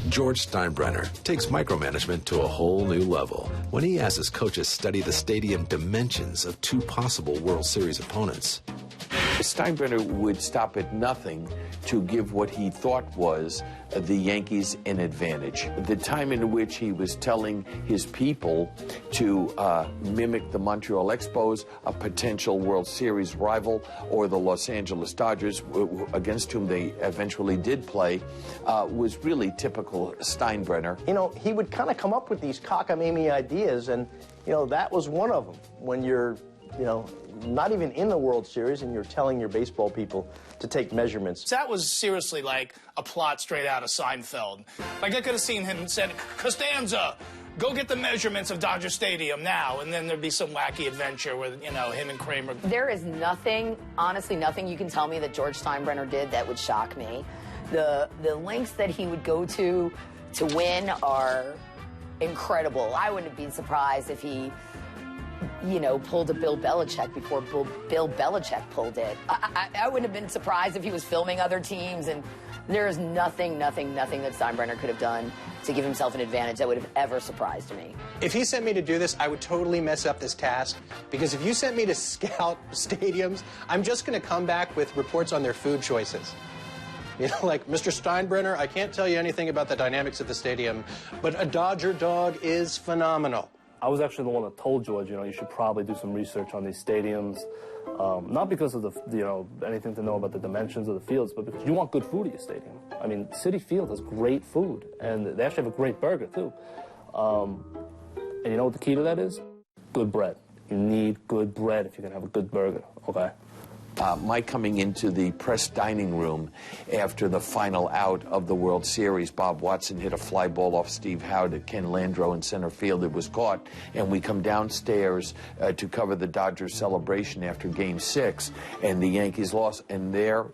George Steinbrenner takes micromanagement to a whole new level when he has his coaches study the stadium dimensions of two possible World Series opponents. Steinbrenner would stop at nothing to give what he thought was the Yankees an advantage. The time in which he was telling his people to mimic the Montreal Expos, a potential World Series rival, or the Los Angeles Dodgers, against whom they eventually did play, was really typical Steinbrenner. You know, he would kind of come up with these cockamamie ideas, and, you know, that was one of them. When you're, you know, not even in the World Series and you're telling your baseball people to take measurements. That was seriously like a plot straight out of Seinfeld. Like, I could have seen him and said, Costanza, go get the measurements of Dodger Stadium now, and then there'd be some wacky adventure with, you know, him and Kramer. There is nothing, honestly, nothing you can tell me that George Steinbrenner did that would shock me. The lengths that he would go to win are incredible. I wouldn't have been surprised if he, you know, pulled a Bill Belichick before Bill Belichick pulled it. I wouldn't have been surprised if he was filming other teams, and there is nothing that Steinbrenner could have done to give himself an advantage that would have ever surprised me. If he sent me to do this, I would totally mess up this task, because if you sent me to scout stadiums, I'm just going to come back with reports on their food choices. You know, like, Mr. Steinbrenner, I can't tell you anything about the dynamics of the stadium, but a Dodger dog is phenomenal. I was actually the one that told George, you know, you should probably do some research on these stadiums, not because of the, you know, anything to know about the dimensions of the fields, but because you want good food at your stadium. I mean, Citi Field has great food, and they actually have a great burger, too. And you know what the key to that is? Good bread. You need good bread if you're going to have a good burger, okay? My coming into the press dining room after the final out of the World Series, Bob Watson hit a fly ball off Steve Howe to Ken Landreau in center field. It was caught, and we come downstairs to cover the Dodgers celebration after Game 6, and the Yankees lost, and there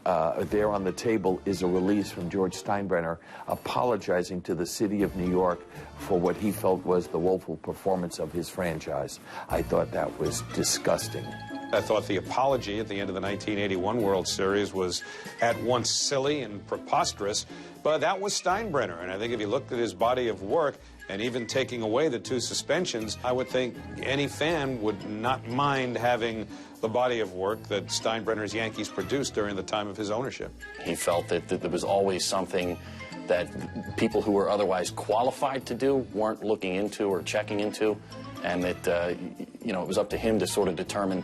on the table is a release from George Steinbrenner apologizing to the city of New York for what he felt was the woeful performance of his franchise. I thought that was disgusting. I thought the apology at the end of the 1981 World Series was at once silly and preposterous, but that was Steinbrenner. And I think if you looked at his body of work, and even taking away the 2 suspensions, I would think any fan would not mind having the body of work that Steinbrenner's Yankees produced during the time of his ownership. He felt that there was always something that people who were otherwise qualified to do weren't looking into or checking into, and that, you know, it was up to him to sort of determine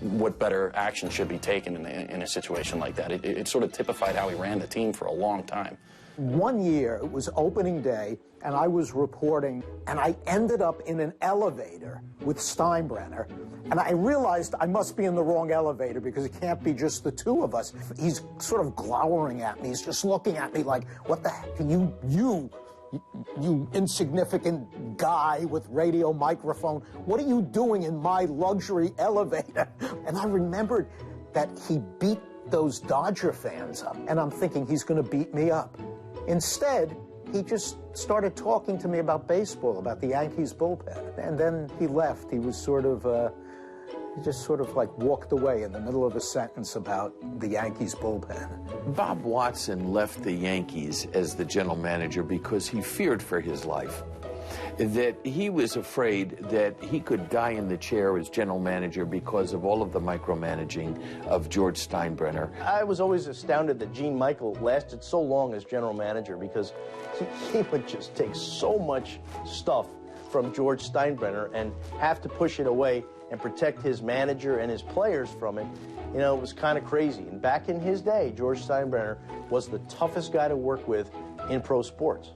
what better action should be taken in a situation like that. It sort of typified how he ran the team for a long time. One year, it was opening day, and I was reporting, and I ended up in an elevator with Steinbrenner, and I realized I must be in the wrong elevator because it can't be just the two of us. He's sort of glowering at me. He's just looking at me like, what the heck, you insignificant guy with radio microphone, what are you doing in my luxury elevator? And I remembered that he beat those Dodger fans up, and I'm thinking he's going to beat me up. Instead, he just started talking to me about baseball, about the Yankees bullpen, and then he left. He was sort of, he just sort of like walked away in the middle of a sentence about the Yankees bullpen. Bob Watson left the Yankees as the general manager because he feared for his life. That he was afraid that he could die in the chair as general manager because of all of the micromanaging of George Steinbrenner. I was always astounded that Gene Michael lasted so long as general manager, because he would just take so much stuff from George Steinbrenner and have to push it away and protect his manager and his players from it. You know, it was kind of crazy. And back in his day, George Steinbrenner was the toughest guy to work with in pro sports.